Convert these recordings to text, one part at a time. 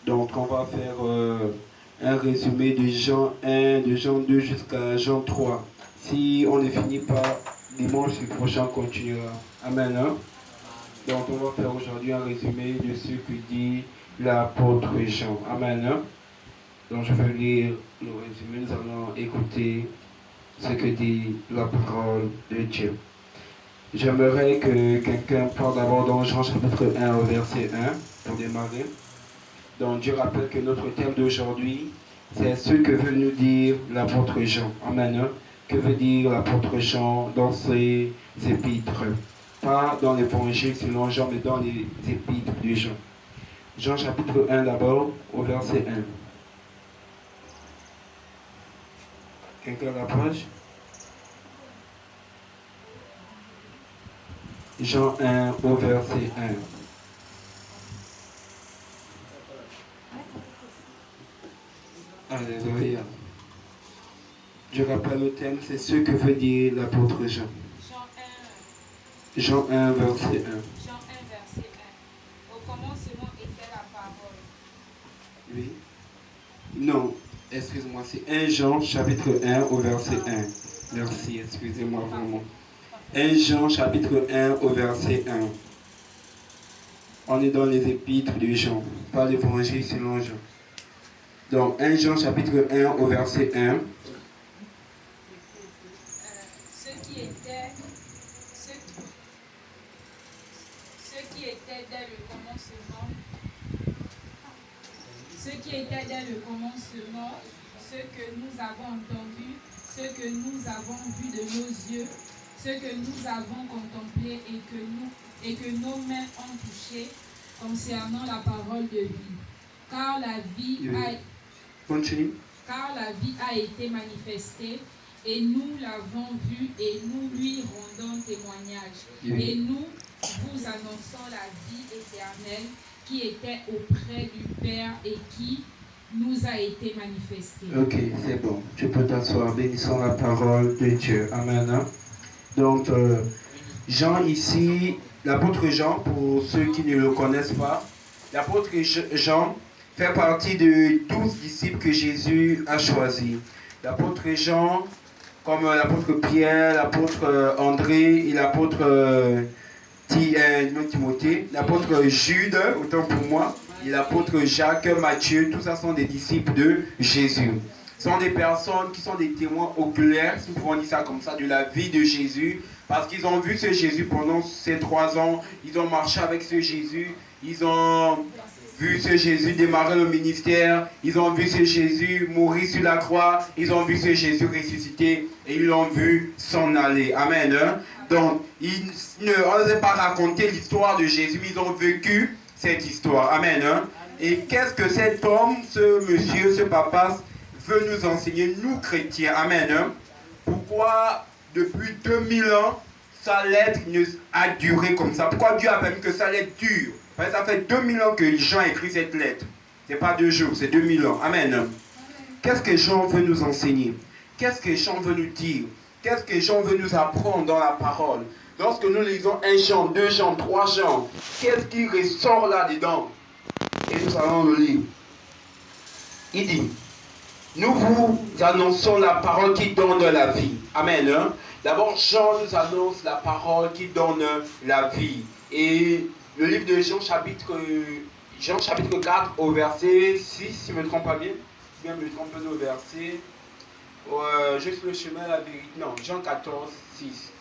Donc on va faire un résumé de Jean 1, de Jean 2 jusqu'à Jean 3. Si on ne finit pas, dimanche prochain on continuera. Amen. Hein? Donc on va faire aujourd'hui un résumé de ce que dit l'apôtre Jean. Amen. Hein? Donc je vais lire le résumé, nous allons écouter ce que dit la parole de Dieu. J'aimerais que quelqu'un parle d'abord dans Jean chapitre 1 au verset 1 pour démarrer. Donc Dieu rappelle que notre thème d'aujourd'hui, c'est ce que veut nous dire l'apôtre Jean. Amen. Que veut dire l'apôtre Jean dans ses épîtres? Pas dans l'évangile selon Jean, mais dans les épîtres de Jean. Jean chapitre 1 d'abord au verset 1. Quelqu'un l'approche? Jean 1 au verset 1. Alléluia. Je rappelle le thème, c'est ce que veut dire l'apôtre Jean. Jean 1, verset 1. Jean 1, verset 1. Au commencement était la parole. Oui. Non, excuse-moi, c'est 1 Jean chapitre 1 au verset 1. Merci, excusez-moi vraiment. 1 Jean chapitre 1 au verset 1. On est dans les épîtres de Jean, pas l'évangile selon Jean. Donc 1 Jean chapitre 1 au verset 1. Ce qui était dès le commencement, ce que nous avons entendu, ce que nous avons vu de nos yeux, ce que nous avons contemplé et que nos mains ont touché concernant la parole de vie. Car la vie a été manifestée et nous l'avons vue et nous lui rendons témoignage. Et nous vous annonçons la vie éternelle qui était auprès du Père et qui nous a été manifestée. Ok, c'est bon. Tu peux t'asseoir. Bénissons la parole de Dieu. Amen. Donc, Jean ici, l'apôtre Jean, pour ceux qui ne le connaissent pas, l'apôtre Jean fait partie de 12 disciples que Jésus a choisis. L'apôtre Jean, comme l'apôtre Pierre, l'apôtre André et l'apôtre Timothée, l'apôtre Jude, autant pour moi, et l'apôtre Jacques, Matthieu, tout ça sont des disciples de Jésus. Ce sont des personnes qui sont des témoins oculaires, si nous pouvons dire ça comme ça, de la vie de Jésus, parce qu'ils ont vu ce Jésus pendant ces 3 ans, ils ont marché avec ce Jésus, ils ont vu ce Jésus démarrer le ministère, ils ont vu ce Jésus mourir sur la croix, ils ont vu ce Jésus ressusciter et ils l'ont vu s'en aller. Amen. Hein? Donc, ils n'osaient pas raconter l'histoire de Jésus, mais ils ont vécu cette histoire. Amen. Hein? Et qu'est-ce que cet homme, ce monsieur, ce papa veut nous enseigner, nous chrétiens? Amen. Hein? Pourquoi depuis 2000 ans, sa lettre a duré comme ça? Pourquoi Dieu a permis que sa lettre dure? Ça fait 2000 ans que Jean a écrit cette lettre. Ce n'est pas 2 jours, c'est 2000 ans. Amen. Qu'est-ce que Jean veut nous enseigner? Qu'est-ce que Jean veut nous dire? Qu'est-ce que Jean veut nous apprendre dans la parole? Lorsque nous lisons 1 Jean, 2 Jean, 3 Jean, qu'est-ce qui ressort là-dedans? Et nous allons le lire. Il dit, nous vous annonçons la parole qui donne la vie. Amen. Hein? D'abord, Jean nous annonce la parole qui donne la vie. Et le livre de Jean chapitre 4 au verset 6, si je ne me trompe pas bien. Je me trompe au verset. Je suis le chemin, la vérité. Non, Jean 14, 6.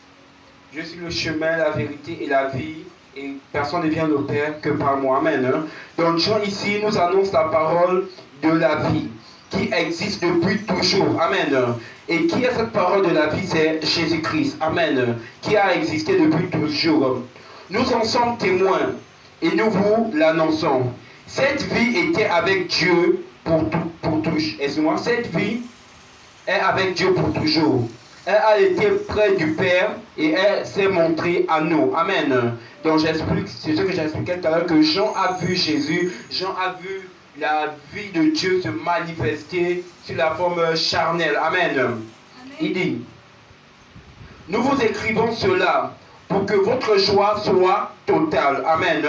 Je suis le chemin, la vérité et la vie. Et personne ne vient au Père que par moi. Amen. Hein? Donc Jean ici nous annonce la parole de la vie qui existe depuis toujours. Amen. Et qui est cette parole de la vie? C'est Jésus-Christ. Amen. Qui a existé depuis toujours. Nous en sommes témoins et nous vous l'annonçons. Cette vie était avec Dieu pour toujours. Excusez-moi, cette vie est avec Dieu pour toujours. Elle a été près du Père et elle s'est montrée à nous. Amen. Donc j'explique, c'est ce que j'expliquais tout à l'heure, que Jean a vu Jésus, Jean a vu la vie de Dieu se manifester sous la forme charnelle. Amen. Amen. Il dit, nous vous écrivons cela pour que votre joie soit totale. Amen.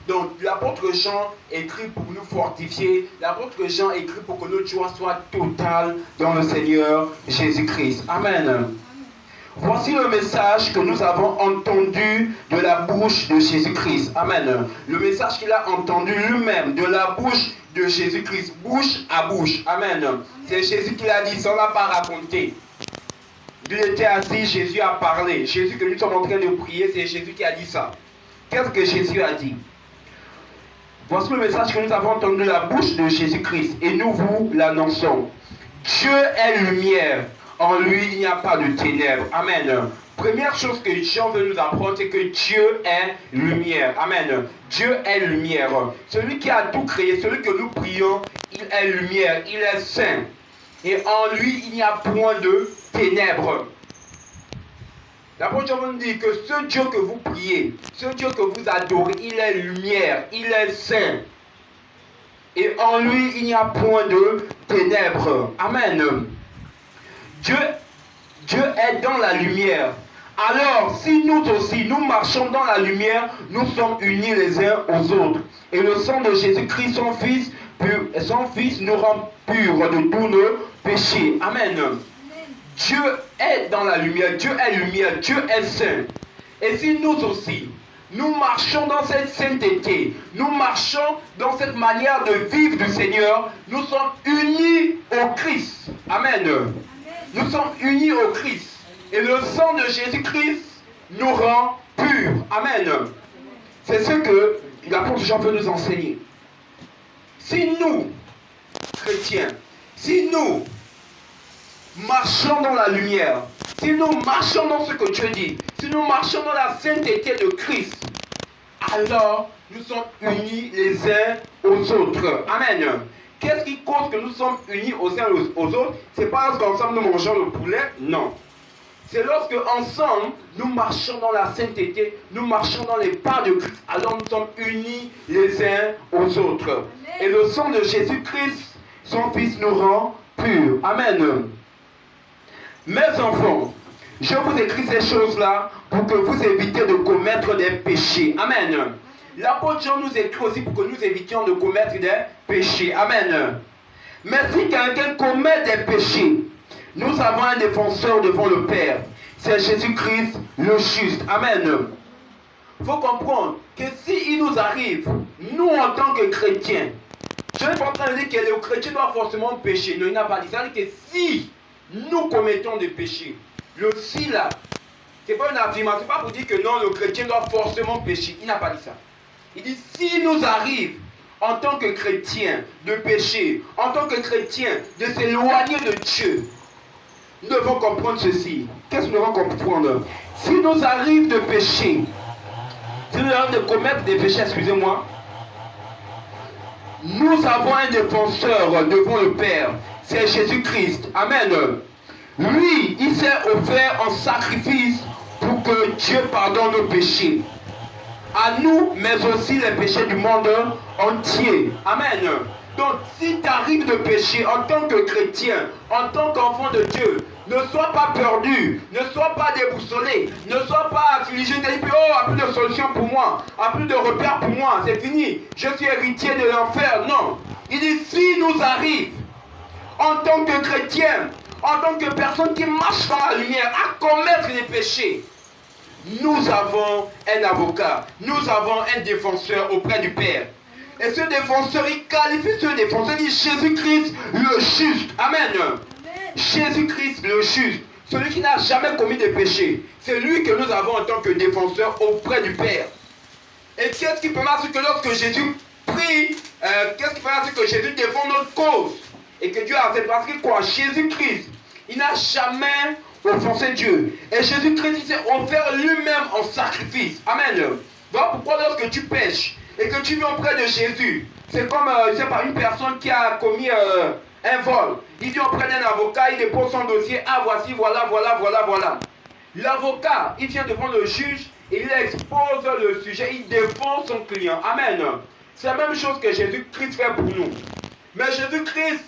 Donc l'apôtre Jean écrit pour nous fortifier. L'apôtre Jean écrit pour que notre joie soit totale dans le Seigneur Jésus-Christ. Amen. Voici le message que nous avons entendu de la bouche de Jésus-Christ. Amen. Le message qu'il a entendu lui-même de la bouche de Jésus-Christ, bouche à bouche. Amen. C'est Jésus qui l'a dit, ça ne l'a pas raconté. Il était assis, Jésus a parlé. Jésus que nous sommes en train de prier, c'est Jésus qui a dit ça. Qu'est-ce que Jésus a dit? Voici le message que nous avons entendu de la bouche de Jésus-Christ et nous vous l'annonçons. Dieu est lumière. En lui, il n'y a pas de ténèbres. Amen. Première chose que Jean veut nous apprendre, c'est que Dieu est lumière. Amen. Dieu est lumière. Celui qui a tout créé, celui que nous prions, il est lumière, il est saint. Et en lui, il n'y a point de ténèbres. L'apôtre Jean nous dit que ce Dieu que vous priez, ce Dieu que vous adorez, il est lumière, il est saint. Et en lui, il n'y a point de ténèbres. Amen. Dieu est dans la lumière. Alors, si nous aussi, nous marchons dans la lumière, nous sommes unis les uns aux autres. Et le sang de Jésus-Christ, son Fils, nous rend purs de tous nos péchés. Amen. Dieu est dans la lumière, Dieu est lumière, Dieu est saint. Et si nous aussi, nous marchons dans cette sainteté, nous marchons dans cette manière de vivre du Seigneur, nous sommes unis au Christ. Amen. Nous sommes unis au Christ. Et le sang de Jésus-Christ nous rend purs. Amen. C'est ce que l'apôtre Jean veut nous enseigner. Si nous, chrétiens, si nous marchons dans la lumière, si nous marchons dans ce que Dieu dit, si nous marchons dans la sainteté de Christ, alors nous sommes unis les uns aux autres. Amen. Qu'est-ce qui cause que nous sommes unis aux uns aux autres? C'est pas parce qu'ensemble nous mangeons le poulet, non. C'est lorsque ensemble nous marchons dans la sainteté, nous marchons dans les pas de Christ, alors nous sommes unis les uns aux autres. Amen. Et le sang de Jésus-Christ, son Fils, nous rend purs. Amen. Mes enfants, je vous écris ces choses-là pour que vous évitiez de commettre des péchés. Amen. L'apôtre Jean nous écrit aussi pour que nous évitions de commettre des péchés. Amen. Mais si quelqu'un commet des péchés, nous avons un défenseur devant le Père. C'est Jésus-Christ le juste. Amen. Il faut comprendre que s'il nous arrive, nous en tant que chrétiens, je ne suis pas en train de dire que le chrétien doit forcément pécher. Non, il n'a pas dit ça. Il dit que si nous commettons des péchés, le si là, ce n'est pas une affirmation, ce n'est pas pour dire que non, le chrétien doit forcément pécher. Il n'a pas dit ça. Il dit, s'il nous arrive, en tant que chrétien, de pécher, en tant que chrétien, de s'éloigner de Dieu, nous devons comprendre ceci. Qu'est-ce que nous devons comprendre? S'il nous arrive de pécher, s'il nous arrive de commettre des péchés, excusez-moi, nous avons un défenseur devant le Père, c'est Jésus-Christ. Amen. Lui, il s'est offert en sacrifice pour que Dieu pardonne nos péchés. À nous, mais aussi les péchés du monde entier. Amen. Donc, si tu arrives de pécher en tant que chrétien, en tant qu'enfant de Dieu, ne sois pas perdu, ne sois pas déboussolé, ne sois pas affligé, ne dis plus, oh, plus de solution pour moi, plus de repères pour moi, c'est fini, je suis héritier de l'enfer. Non. Il dit, si nous arrive, en tant que chrétien, en tant que personne qui marche dans la lumière, à commettre des péchés, nous avons un avocat, nous avons un défenseur auprès du Père. Et ce défenseur, il qualifie ce défenseur, il dit Jésus-Christ le juste. Amen. Jésus-Christ le juste, celui qui n'a jamais commis de péché. C'est lui que nous avons en tant que défenseur auprès du Père. Et qu'est-ce qui permet à ce que lorsque Jésus prie, qu'est-ce qui permet à ce que Jésus défend notre cause? Et que Dieu a fait parce que quoi? Jésus-Christ, il n'a jamais offensé Dieu. Et Jésus-Christ, il s'est offert lui-même en sacrifice. Amen. Voilà pourquoi lorsque tu pêches et que tu viens auprès de Jésus, c'est comme, je sais pas, une personne qui a commis un vol. Il vient auprès d'un avocat, il dépose son dossier. Ah, voici, voilà. L'avocat, il vient devant le juge et il expose le sujet, il défend son client. Amen. C'est la même chose que Jésus-Christ fait pour nous. Mais Jésus-Christ,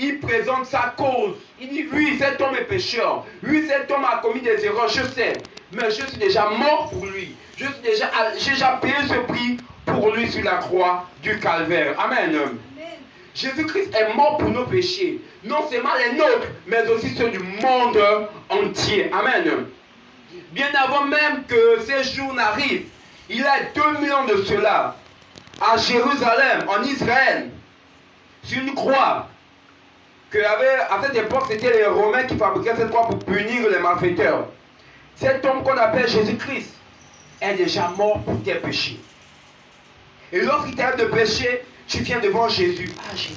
il présente sa cause. Il dit, oui, cet homme est pécheur. Oui, cet homme a commis des erreurs, je sais. mais je suis déjà mort pour lui. J'ai déjà payé ce prix pour lui sur la croix du calvaire. Amen. Jésus-Christ est mort pour nos péchés. Non seulement les nôtres, mais aussi ceux du monde entier. Amen. Bien avant même que ces jours n'arrivent, il y a 2000 ans de cela, à Jérusalem, en Israël, sur une croix, à cette époque, c'était les Romains qui fabriquaient cette croix pour punir les malfaiteurs. Cet homme qu'on appelle Jésus-Christ est déjà mort pour tes péchés. Et lorsqu'il t'arrive de pécher, tu viens devant Jésus. Ah Jésus,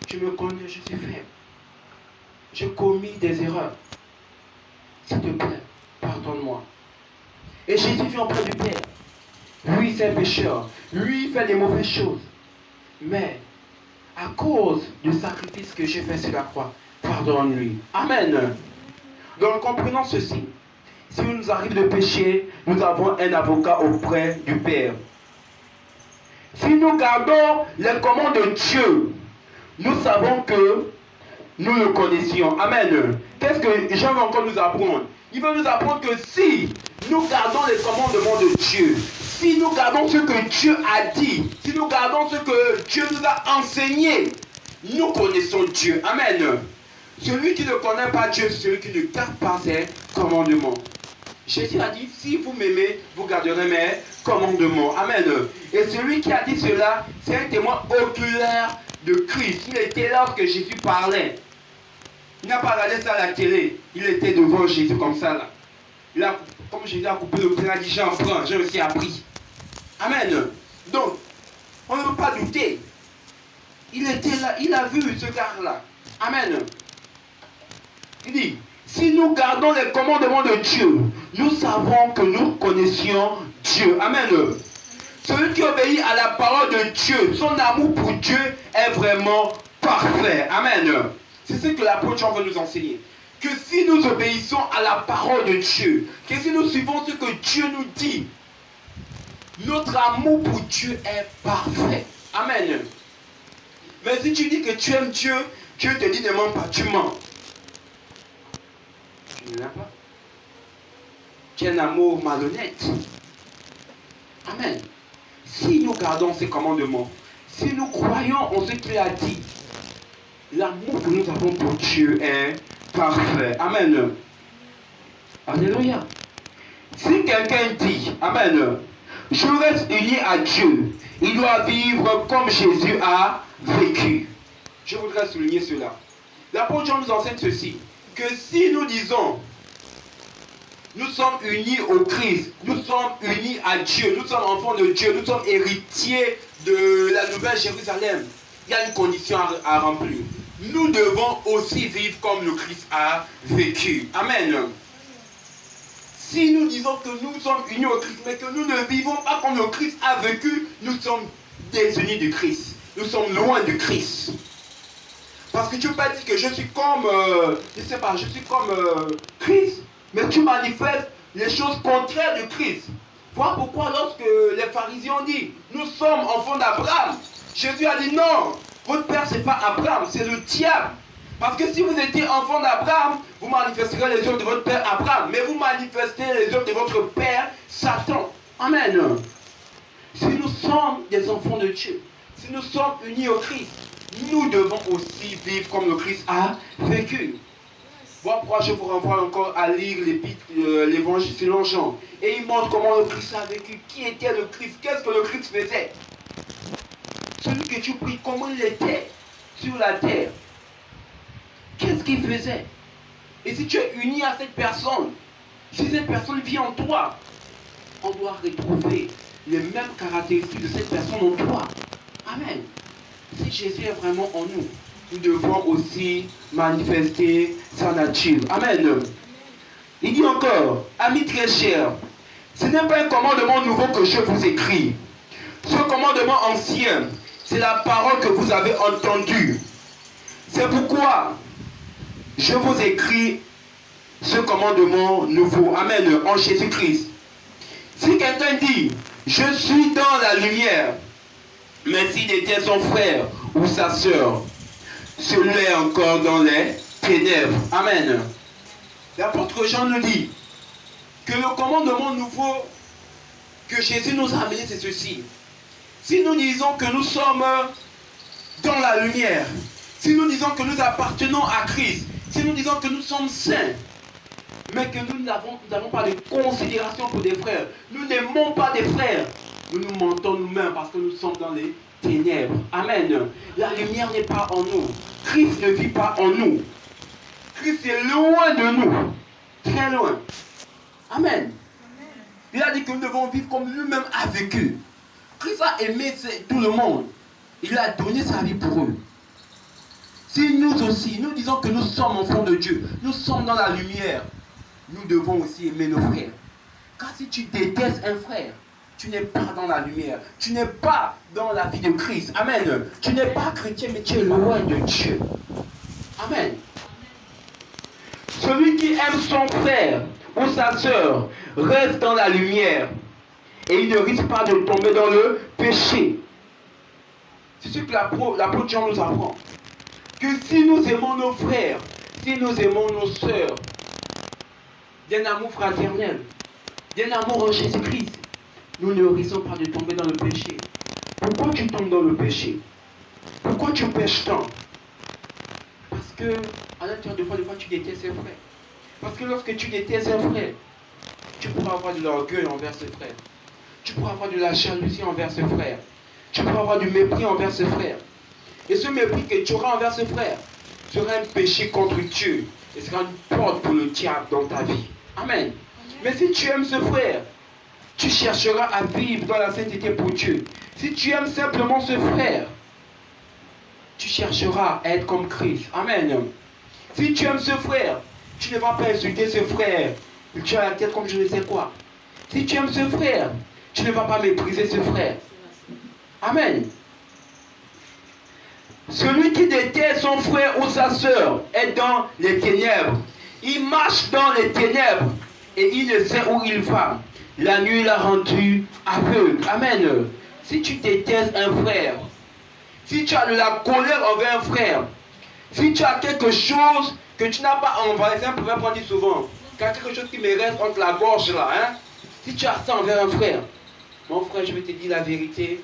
tu me connais, je suis faible. J'ai commis des erreurs. S'il te plaît, pardonne-moi. Et Jésus vient auprès du Père. Lui, c'est un pécheur. Lui, il fait des mauvaises choses. Mais, à cause du sacrifice que j'ai fait sur la croix, pardonne-lui. Amen. Donc, comprenons ceci. Si nous arrive de pécher, nous avons un avocat auprès du Père. Si nous gardons les commandes de Dieu, nous savons que nous le connaissions. Amen. Qu'est-ce que Jean va encore nous apprendre? Il veut nous apprendre que si nous gardons les commandements de Dieu, si nous gardons ce que Dieu a dit, si nous gardons ce que Dieu nous a enseigné, nous connaissons Dieu. Amen. Celui qui ne connaît pas Dieu, c'est celui qui ne garde pas ses commandements. Jésus a dit, si vous m'aimez, vous garderez mes commandements. Amen. Et celui qui a dit cela, c'est un témoin oculaire de Christ. Il était là lorsque Jésus parlait. Il n'a pas regardé ça à la télé. Il était devant Jésus comme ça là. Comme Jésus a coupé le pain, il a dit, j'en prends, j'ai aussi appris. Amen. Donc, on ne peut pas douter. Il était là, il a vu ce gars-là. Amen. Il dit, si nous gardons les commandements de Dieu, nous savons que nous connaissions Dieu. Amen. Celui qui obéit à la parole de Dieu, son amour pour Dieu est vraiment parfait. Amen. C'est ce que l'apôtre Jean veut nous enseigner. Que si nous obéissons à la parole de Dieu, que si nous suivons ce que Dieu nous dit, notre amour pour Dieu est parfait. Amen. Mais si tu dis que tu aimes Dieu, Dieu te dit ne mens pas, tu mens. Tu ne l'aimes pas. Tu as un amour malhonnête. Amen. Si nous gardons ces commandements, si nous croyons en ce qu'il a dit, l'amour que nous avons pour Dieu est parfait. Amen. Alléluia. Si quelqu'un dit, Amen, je reste uni à Dieu, il doit vivre comme Jésus a vécu. Je voudrais souligner cela. L'apôtre Jean nous enseigne ceci, que si nous disons, nous sommes unis au Christ, nous sommes unis à Dieu, nous sommes enfants de Dieu, nous sommes héritiers de la nouvelle Jérusalem, il y a une condition à remplir. Nous devons aussi vivre comme le Christ a vécu. Amen. Si nous disons que nous sommes unis au Christ, mais que nous ne vivons pas comme le Christ a vécu, nous sommes désunis du Christ. Nous sommes loin du Christ. Parce que tu peux pas dire que je suis comme, je sais pas, je suis comme Christ, mais tu manifestes les choses contraires du Christ. Voilà pourquoi lorsque les pharisiens ont dit, nous sommes enfants d'Abraham, Jésus a dit non, votre père c'est pas Abraham, c'est le diable. Parce que si vous étiez enfant d'Abraham, vous manifesterez les œuvres de votre père Abraham, mais vous manifestez les œuvres de votre père Satan. Amen. Si nous sommes des enfants de Dieu, si nous sommes unis au Christ, nous devons aussi vivre comme le Christ a vécu. Voilà pourquoi je vous renvoie encore à lire l'évangile selon Jean. Et il montre comment le Christ a vécu. Qui était le Christ? Qu'est-ce que le Christ faisait? Celui que tu pries, comment il était sur la terre? Qu'est-ce qu'il faisait? Et si tu es uni à cette personne, si cette personne vit en toi, on doit retrouver les mêmes caractéristiques de cette personne en toi. Amen. Si Jésus est vraiment en nous, nous devons aussi manifester sa nature. Amen. Il dit encore, amis très chers, ce n'est pas un commandement nouveau que je vous écris. Ce commandement ancien, c'est la parole que vous avez entendue. C'est pourquoi je vous écris ce commandement nouveau. Amen. En Jésus-Christ. Si quelqu'un dit, je suis dans la lumière, mais s'il était son frère ou sa sœur, celui-là est encore dans les ténèbres. Amen. L'apôtre Jean nous dit que que le commandement nouveau que Jésus nous a amené, c'est ceci. Si nous disons que nous sommes dans la lumière, si nous disons que nous appartenons à Christ, si nous disons que nous sommes saints, mais que nous n'avons pas de considération pour des frères, nous n'aimons pas des frères, nous nous mentons nous-mêmes parce que nous sommes dans les ténèbres. Amen. La lumière n'est pas en nous. Christ ne vit pas en nous. Christ est loin de nous. Très loin. Amen. Il a dit que nous devons vivre comme lui-même a vécu. Christ a aimé tout le monde. Il a donné sa vie pour eux. Si nous aussi, nous disons que nous sommes enfants de Dieu, nous sommes dans la lumière, nous devons aussi aimer nos frères. Car si tu détestes un frère, tu n'es pas dans la lumière. Tu n'es pas dans la vie de Christ. Amen. Tu n'es pas chrétien, mais tu es loin de Dieu. Amen. Celui qui aime son frère ou sa sœur reste dans la lumière et il ne risque pas de tomber dans le péché. C'est ce que l'apôtre Jean nous apprend. Que si nous aimons nos frères, si nous aimons nos sœurs, d'un amour fraternel, d'un amour en Jésus-Christ, nous ne risquons pas de tomber dans le péché. Pourquoi tu tombes dans le péché? Pourquoi tu pêches tant? Parce que, à l'intérieur de toi, des fois, tu détestes un frère. Parce que lorsque tu détestes un frère, tu pourras avoir de l'orgueil envers ce frère. Tu pourras avoir de la jalousie envers ce frère. Tu pourras avoir du mépris envers ce frère. Et ce mépris que tu auras envers ce frère sera un péché contre Dieu. Et sera une porte pour le diable dans ta vie. Amen. Mais si tu aimes ce frère, tu chercheras à vivre dans la sainteté pour Dieu. Si tu aimes simplement ce frère, tu chercheras à être comme Christ. Amen. Si tu aimes ce frère, tu ne vas pas insulter ce frère. Tu as la tête comme je ne sais quoi. Si tu aimes ce frère, tu ne vas pas mépriser ce frère. Amen. Celui qui déteste son frère ou sa sœur est dans les ténèbres. Il marche dans les ténèbres et il ne sait où il va. La nuit l'a rendu aveugle. Amen. Si tu détestes un frère, si tu as de la colère envers un frère, si tu as quelque chose que tu n'as pas envoyé, c'est un problème qu'on dit souvent, quelque chose qui me reste entre la gorge là, hein? Si tu as ça envers un frère, mon frère, je vais te dire la vérité,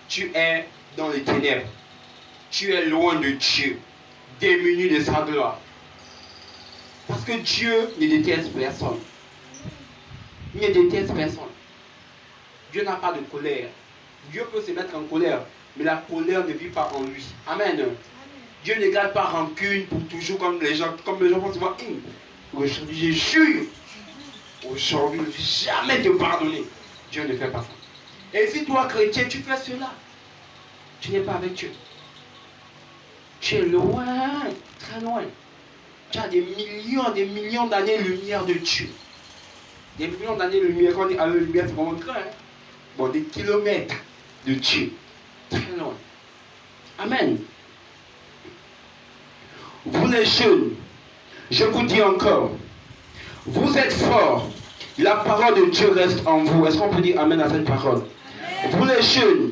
tu es dans les ténèbres. Tu es loin de Dieu, démuni de sa gloire. Parce que Dieu ne déteste personne. Il ne déteste personne. Dieu n'a pas de colère. Dieu peut se mettre en colère, mais la colère ne vit pas en lui. Amen. Dieu ne garde pas rancune pour toujours comme les gens font souvent. Aujourd'hui, je jure. Aujourd'hui, je ne vais jamais te pardonner. Dieu ne fait pas ça. Et si toi, chrétien, tu fais cela, tu n'es pas avec Dieu. Tu es loin, très loin. Tu as des millions d'années-lumière de Dieu. Des millions d'années-lumière. Quand on dit à la lumière, c'est vraiment très. Bon, des kilomètres de Dieu. Très loin. Amen. Vous les jeunes, je vous dis encore, vous êtes forts. La parole de Dieu reste en vous. Est-ce qu'on peut dire amen à cette parole? Amen. Vous les jeunes,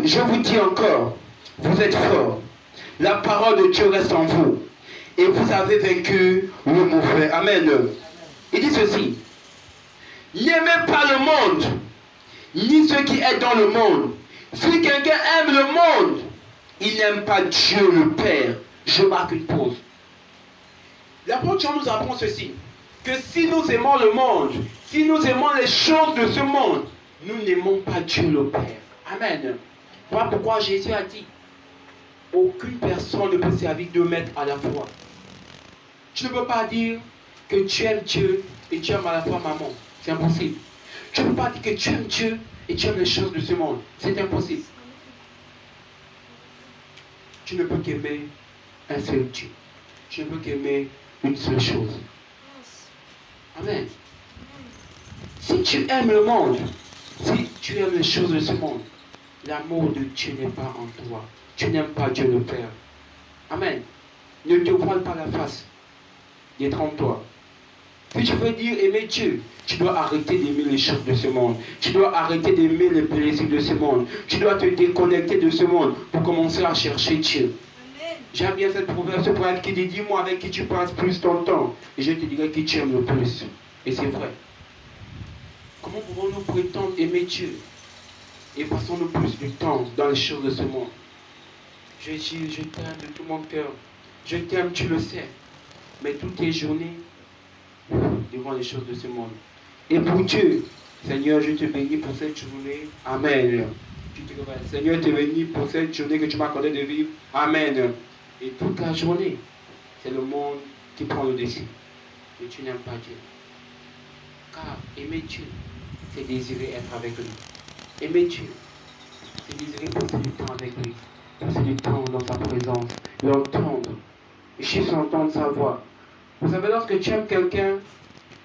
je vous dis encore, vous êtes forts. La parole de Dieu reste en vous. Et vous avez vaincu le mauvais. Amen. Il dit ceci. N'aimez pas le monde, ni ce qui est dans le monde. Si quelqu'un aime le monde, il n'aime pas Dieu le Père. Je marque une pause. L'apôtre Jean nous apprend ceci. Que si nous aimons le monde, si nous aimons les choses de ce monde, nous n'aimons pas Dieu le Père. Amen. Voilà pourquoi Jésus a dit, aucune personne ne peut servir deux maîtres à la fois. Tu ne peux pas dire que tu aimes Dieu et tu aimes à la fois maman. C'est impossible. Tu ne peux pas dire que tu aimes Dieu et tu aimes les choses de ce monde. C'est impossible. Tu ne peux qu'aimer un seul Dieu. Tu ne peux qu'aimer une seule chose. Amen. Si tu aimes le monde, si tu aimes les choses de ce monde, l'amour de Dieu n'est pas en toi. Tu n'aimes pas Dieu le Père. Amen. Ne te voile pas la face. Détrompe-toi. Si tu veux dire aimer Dieu, tu dois arrêter d'aimer les choses de ce monde. Tu dois arrêter d'aimer les plaisirs de ce monde. Tu dois te déconnecter de ce monde pour commencer à chercher Dieu. J'aime bien ce proverbe qui dit, dis-moi avec qui tu passes plus ton temps. Et je te dirai qui tu aimes le plus. Et c'est vrai. Comment pouvons-nous prétendre aimer Dieu et passons-nous plus de temps dans les choses de ce monde? Je dis, je t'aime de tout mon cœur. Je t'aime, tu le sais. Mais toutes tes journées devant les choses de ce monde. Et pour Dieu, Seigneur, je te bénis pour cette journée. Amen. Tu te réveilles. Seigneur, je te bénis pour cette journée que tu m'as accordé de vivre. Amen. Et toute la journée, c'est le monde qui prend le dessus. Et tu n'aimes pas Dieu. Car aimer Dieu, c'est désirer être avec lui. Aimer Dieu, c'est désirer passer du temps avec lui. Passer du temps dans sa présence. L'entendre. Juste entendre sa voix. Vous savez, lorsque tu aimes quelqu'un,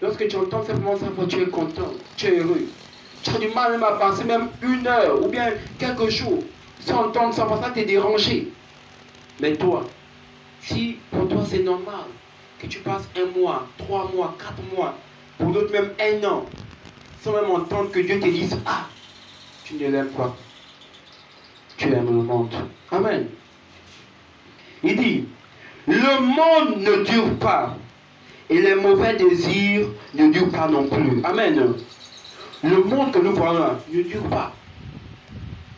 lorsque tu entends simplement sa voix, tu es content, tu es heureux. Tu as du mal même à passer même 1 heure ou bien quelques jours sans entendre sa voix, ça t'est dérangé. Mais toi, si pour toi c'est normal que tu passes 1 mois, 3 mois, 4 mois, pour d'autres même 1 an, sans même entendre que Dieu te dise, ah, tu ne l'aimes pas. Tu aimes le monde. Amen. Il dit, le monde ne dure pas. Et les mauvais désirs ne durent pas non plus. Amen. Le monde que nous voyons là ne dure pas.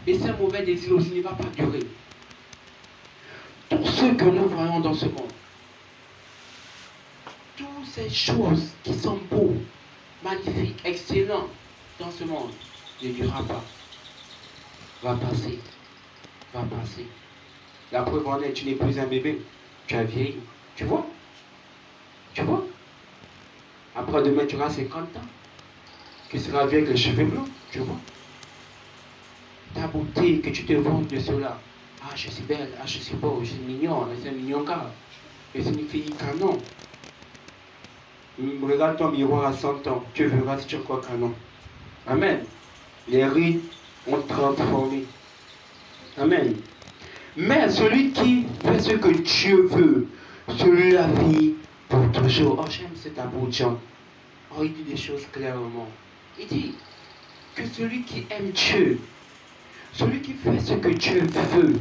Et ces mauvais désirs aussi ne vont pas durer. Tout ce que nous voyons dans ce monde, toutes ces choses qui sont beaux, magnifiques, excellentes dans ce monde, ne durera pas. Va passer. Va passer. La preuve en est, tu n'es plus un bébé. Tu as vieilli. Tu vois? Tu vois? Après demain, tu auras 50 ans. Tu seras vieux avec les cheveux blancs. Tu vois? Ta beauté, que tu te vantes de cela. Ah, je suis belle. Ah, je suis beau. Je suis mignon. C'est un mignon gars. Et c'est une fille canon. Regarde ton miroir à 100 ans. Tu verras si tu es encore canon. Amen. Les rides ont transformé. Amen. Mais celui qui fait ce que Dieu veut, celui-là vit pour toujours. Oh, j'aime cet amour, Jean. Oh, il dit des choses clairement. Il dit que celui qui aime Dieu, celui qui fait ce que Dieu veut,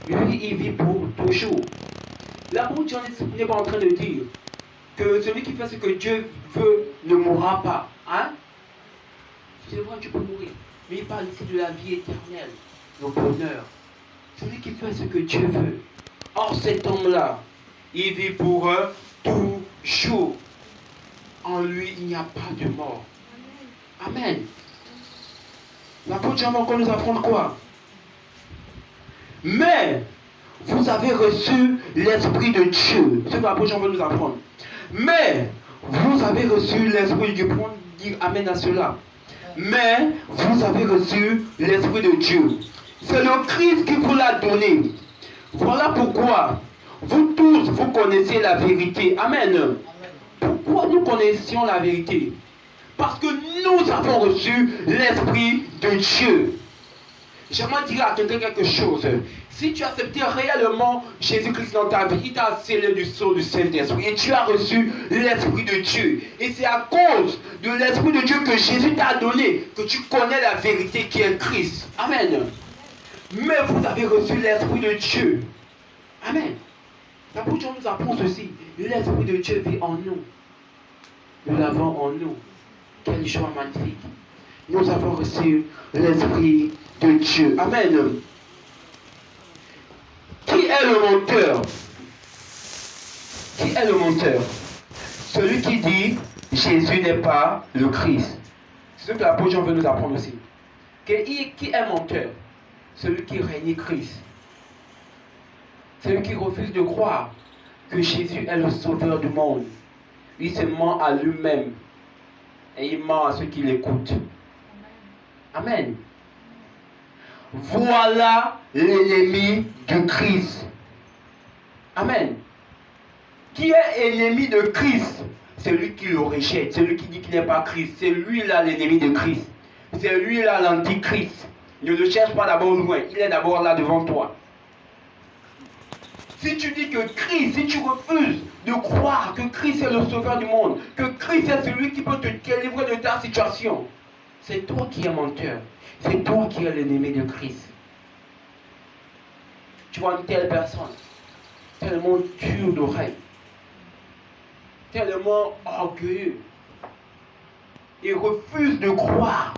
lui, il vit pour toujours. L'amour, Jean n'est pas en train de dire que celui qui fait ce que Dieu veut ne mourra pas. Hein? C'est vrai, tu peux mourir. Mais il parle ici de la vie éternelle, le bonheur. Celui qui fait ce que Dieu veut. Or, cet homme-là, il vit pour toujours. En lui, il n'y a pas de mort. Amen. L'apôtre Jean va encore nous apprendre quoi? Mais, vous avez reçu l'Esprit de Dieu. C'est ce que l'apôtre Jean veut nous apprendre. Mais, vous avez reçu l'Esprit de Dieu. Pour dire Amen à cela. Mais, vous avez reçu l'Esprit de Dieu. C'est le Christ qui vous l'a donné. Voilà pourquoi vous tous, vous connaissez la vérité. Amen. Pourquoi nous connaissions la vérité? Parce que nous avons reçu l'Esprit de Dieu. J'aimerais dire à quelqu'un quelque chose. Si tu as accepté réellement Jésus-Christ dans ta vie, il t'a scellé du sceau du Saint-Esprit et tu as reçu l'Esprit de Dieu. Et c'est à cause de l'Esprit de Dieu que Jésus t'a donné que tu connais la vérité qui est Christ. Amen. Mais vous avez reçu l'Esprit de Dieu. Amen. L'apôtre Jean nous apprend ceci. L'Esprit de Dieu vit en nous. Nous l'avons en nous. Quelle joie magnifique. Nous avons reçu l'Esprit de Dieu. Amen. Qui est le menteur? Qui est le menteur? Celui qui dit Jésus n'est pas le Christ. C'est ce que l'apôtre Jean veut nous apprendre aussi. Qui est menteur? Celui qui renie Christ. Celui qui refuse de croire que Jésus est le sauveur du monde. Il se ment à lui-même. Et il ment à ceux qui l'écoutent. Amen. Voilà l'ennemi du Christ. Amen. Qui est ennemi de Christ? Celui qui le rejette, celui qui dit qu'il n'est pas Christ. C'est lui-là l'ennemi de Christ. C'est lui-là l'antichrist. Ne le cherche pas d'abord loin. Il est d'abord là devant toi. Si tu dis que Christ, si tu refuses de croire que Christ est le sauveur du monde, que Christ est celui qui peut te délivrer de ta situation, c'est toi qui es menteur. C'est toi qui es l'ennemi de Christ. Tu vois une telle personne, tellement dure d'oreille, tellement orgueilleux, et refusent de croire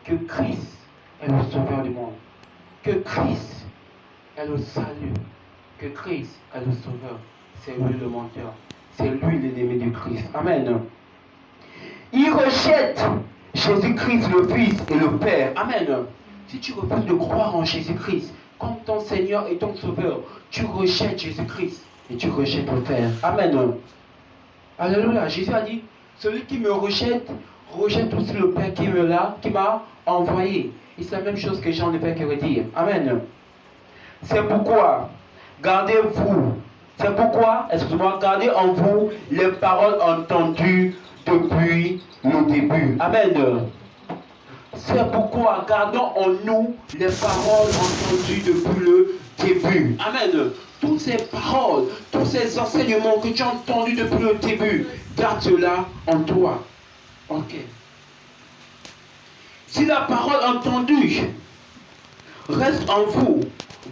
que Christ est le sauveur du monde, que Christ est le salut, que Christ est le sauveur, c'est lui le menteur, c'est lui l'ennemi du Christ. Amen. Ils rejettent Jésus-Christ le Fils et le Père. Amen. Si tu refuses de croire en Jésus-Christ comme ton Seigneur et ton Sauveur, tu rejettes Jésus-Christ et tu rejettes le Père. Amen. Alléluia. Jésus a dit, celui qui me rejette, rejette aussi le Père qui m'a envoyé. Et c'est la même chose que Jean le Père qui veut dire. Amen. C'est pourquoi, gardez en vous les paroles entendues depuis le début. Amen. C'est pourquoi gardons en nous les paroles entendues depuis le début. Amen. Toutes ces paroles, tous ces enseignements que tu as entendus depuis le début, garde cela en toi. Ok. Si la parole entendue reste en vous,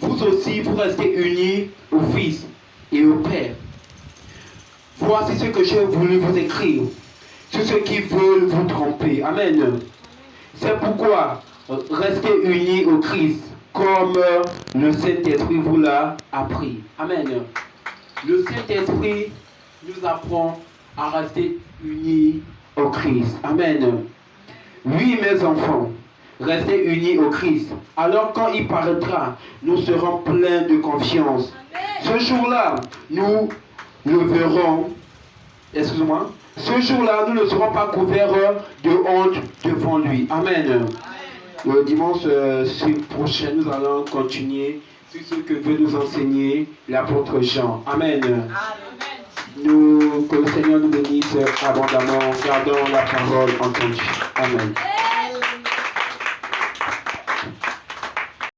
vous aussi, vous restez unis au Fils et au Père. Voici ce que j'ai voulu vous écrire. Tous ceux qui veulent vous tromper. Amen. C'est pourquoi restez unis au Christ, comme le Saint-Esprit vous l'a appris. Amen. Le Saint-Esprit nous apprend à rester unis au Christ. Amen. Oui, mes enfants, restez unis au Christ. Alors quand il paraîtra, nous serons pleins de confiance. Ce jour-là, nous le verrons. Excusez-moi. Ce jour-là, nous ne serons pas couverts de honte devant lui. Amen. Le dimanche prochain, nous allons continuer sur ce que veut nous enseigner l'apôtre Jean. Amen. Que le Seigneur nous bénisse abondamment. Gardons la parole entendue. Amen.